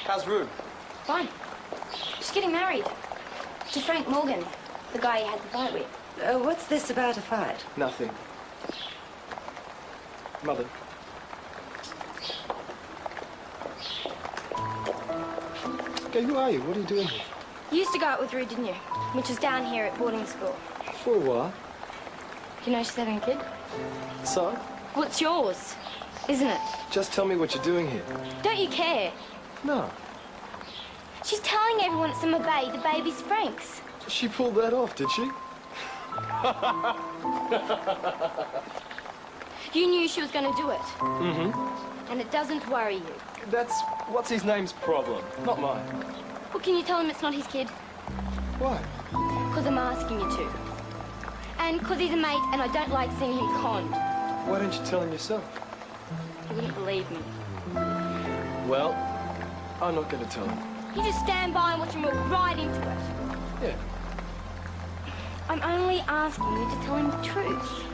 How's Rude? Fine. She's getting married. To Frank Morgan, the guy you had the fight with. What's this about a fight? Nothing. Mother. Okay, who are you? What are you doing here? You used to go out with Rude, didn't you? Which was down here at boarding school. For a while. You know she's having a kid? So? Well, it's yours, isn't it? Just tell me what you're doing here. Don't you care? No. She's telling everyone at Summer Bay the baby's Frank's. She pulled that off, did she? You knew she was going to do it. Mm-hmm. And it doesn't worry you. That's what's-his-name's problem, not mine. Well, can you tell him it's not his kid? Why? Because I'm asking you to. And because he's a mate and I don't like seeing him conned. Why don't you tell him yourself? You wouldn't believe me. Well, I'm not going to tell him. You just stand by and watch him walk right into it. Yeah. I'm only asking you to tell him the truth.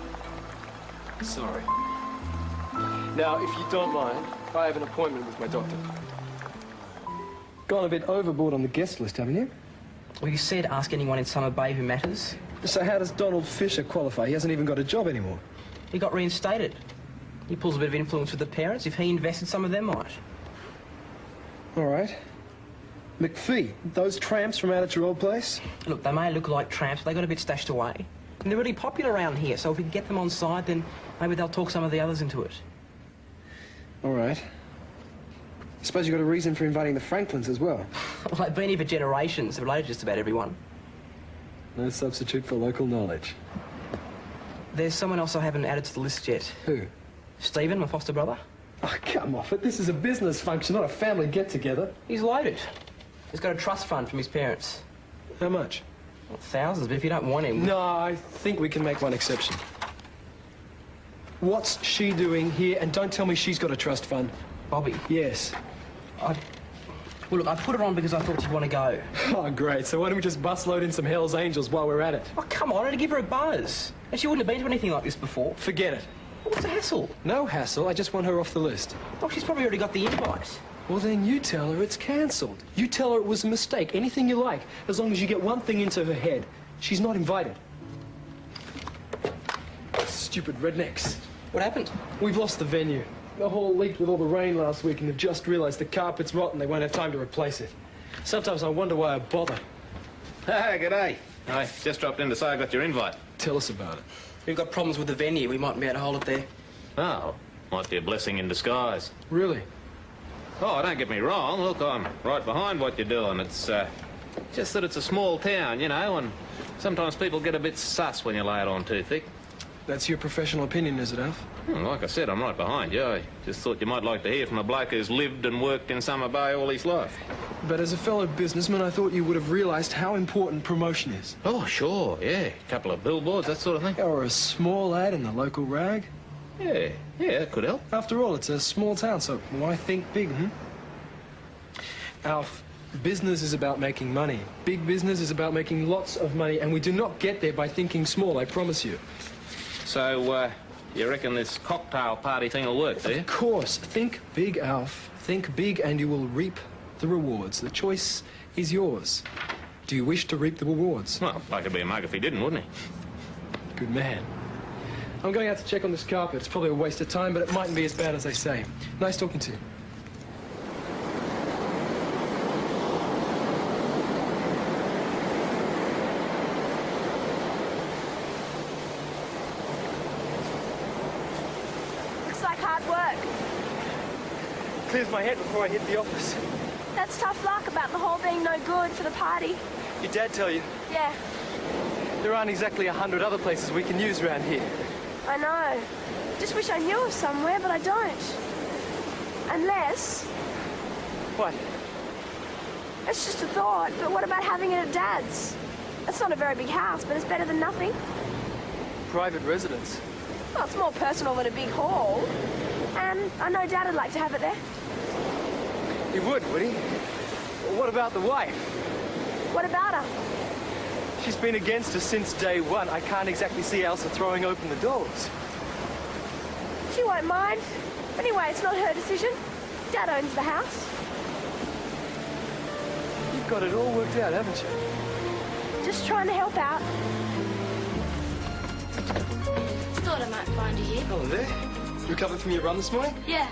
Sorry. Now, if you don't mind, I have an appointment with my doctor. Gone a bit overboard on the guest list, haven't you? Well, you said ask anyone in Summer Bay who matters. So how does Donald Fisher qualify? He hasn't even got a job anymore. He got reinstated. He pulls a bit of influence with the parents. If he invested, some of them might. All right. McPhee, those tramps from out at your old place? Look, they may look like tramps, but they got a bit stashed away. And they're really popular around here, so if we can get them on side, then maybe they'll talk some of the others into it. All right. I suppose you got a reason for inviting the Franklins as well. Well, they've been here for generations. They're related to just about everyone. No substitute for local knowledge. There's someone else I haven't added to the list yet. Who? Stephen, my foster brother. Oh, come off it. This is a business function, not a family get-together. He's loaded. He's got a trust fund from his parents. How much? Well, thousands, but if you don't want him... No, I think we can make one exception. What's she doing here? And don't tell me she's got a trust fund. Bobby? Yes. Well, look, I put her on because I thought you'd want to go. Oh, great. So why don't we just bus-load in some Hell's Angels while we're at it? Oh, come on, I'd give her a buzz. And she wouldn't have been to anything like this before. Forget it. What's the hassle? No hassle. I just want her off the list. Oh, she's probably already got the invite. Well, then you tell her it's cancelled. You tell her it was a mistake. Anything you like, as long as you get one thing into her head. She's not invited. Stupid rednecks. What happened? We've lost the venue. The hall leaked with all the rain last week and they've just realised the carpet's rotten. They won't have time to replace it. Sometimes I wonder why I bother. Hey, g'day. I just dropped in to say I got your invite. Tell us about it. We've got problems with the venue. We mightn't be able to hold it there. Oh, might be a blessing in disguise. Really? Oh, don't get me wrong. Look, I'm right behind what you're doing. It's just that it's a small town, you know, and sometimes people get a bit sus when you lay it on too thick. That's your professional opinion, is it, Alf? Like I said, I'm right behind you. I just thought you might like to hear from a bloke who's lived and worked in Summer Bay all his life. But as a fellow businessman, I thought you would have realised how important promotion is. Oh, sure, yeah. A couple of billboards, that sort of thing. Or a small ad in the local rag. Yeah, that could help. After all, it's a small town, so why think big, Alf, business is about making money. Big business is about making lots of money, and we do not get there by thinking small, I promise you. So, you reckon this cocktail party thing will work, do you? Of course. Think big, Alf. Think big and you will reap the rewards. The choice is yours. Do you wish to reap the rewards? Well, I could be a mug if he didn't, wouldn't he? Good man. I'm going out to check on this carpet. It's probably a waste of time, but it mightn't be as bad as they say. Nice talking to you. Clears my head before I hit the office. That's tough luck about the hall being no good for the party. Your dad tell you? Yeah. There aren't exactly 100 other places we can use around here. I know. Just wish I knew of somewhere, but I don't. Unless... What? It's just a thought, but what about having it at Dad's? It's not a very big house, but it's better than nothing. Private residence? Well, it's more personal than a big hall. And I know Dad would like to have it there. He would he? Well, what about the wife? What about her? She's been against us since day one. I can't exactly see Elsa throwing open the doors. She won't mind. Anyway, it's not her decision. Dad owns the house. You've got it all worked out, haven't you? Just trying to help out. Thought I might find you here. Hello there. You recovered from your run this morning? Yeah.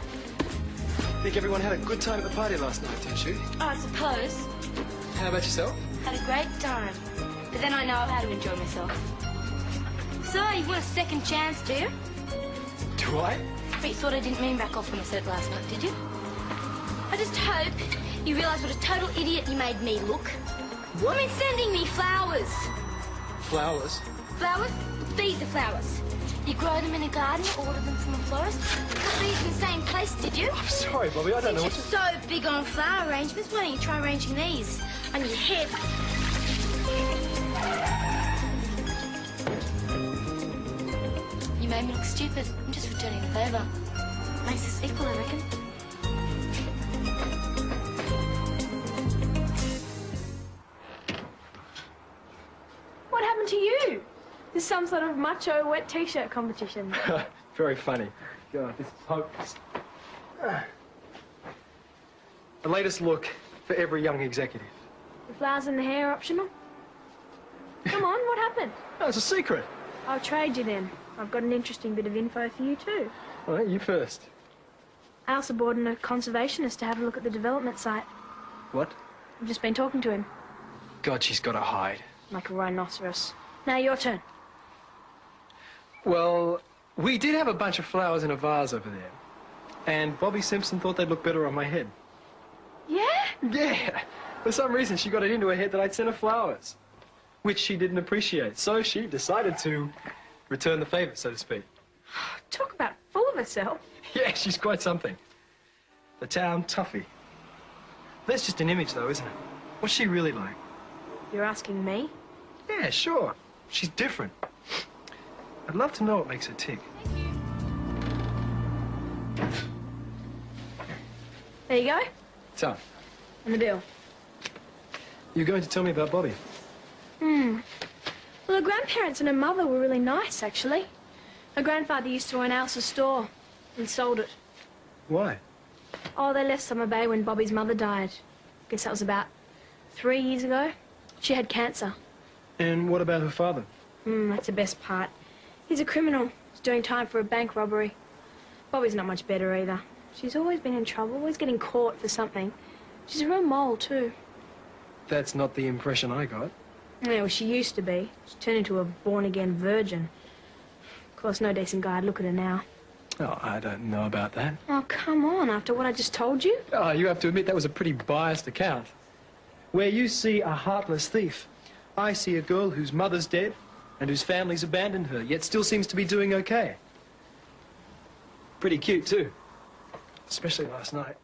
Think everyone had a good time at the party last night, don't you? Oh, I suppose. How about yourself? Had a great time. But then I know how to enjoy myself. So, you want a second chance, do you? Do I? But you thought I didn't mean back off when I said it last night, did you? I just hope you realise what a total idiot you made me look. What? I mean, sending me flowers. Flowers? Flowers? These are flowers. You grow them in a garden, order them from a florist. Put these in the same place, did you? I'm sorry, Bobby, I don't know what Since to... you're so big on flower arrangements, why don't you try arranging these on your head? You made me look stupid. I'm just returning a favour. Makes us equal, I reckon. What happened to you? There's some sort of macho wet t-shirt competition. Very funny. God, this is hopeless. The latest look for every young executive. The flowers and the hair are optional. Come on, what happened? No, it's a secret. I'll trade you then. I've got an interesting bit of info for you too. All right, you first. Al subordained a conservationist to have a look at the development site. What? I've just been talking to him. God, she's got to hide. Like a rhinoceros. Now your turn. Well, we did have a bunch of flowers in a vase over there. And Bobby Simpson thought they'd look better on my head. Yeah? Yeah. For some reason, she got it into her head that I'd sent her flowers, which she didn't appreciate. So she decided to return the favour, so to speak. Talk about full of herself. Yeah, she's quite something. The town toughie. That's just an image, though, isn't it? What's she really like? You're asking me? Yeah, sure. She's different. I'd love to know what makes her tick. There you go. So, And the bill. you're going to tell me about Bobby? Well, her grandparents and her mother were really nice, actually. Her grandfather used to own Alice's store. He sold it. Why? Oh, they left Summer Bay when Bobby's mother died. Guess that was about 3 years ago. She had cancer. And what about her father? That's the best part. He's a criminal. He's doing time for a bank robbery. Bobby's not much better either. She's always been in trouble, always getting caught for something. She's a real mole, too. That's not the impression I got. Yeah, well, she used to be. She turned into a born-again virgin. Of course, no decent guy'd look at her now. Oh, I don't know about that. Oh, come on, after what I just told you? Oh, you have to admit that was a pretty biased account. Where you see a heartless thief, I see a girl whose mother's dead and whose family's abandoned her, yet still seems to be doing okay. Pretty cute, too. Especially last night.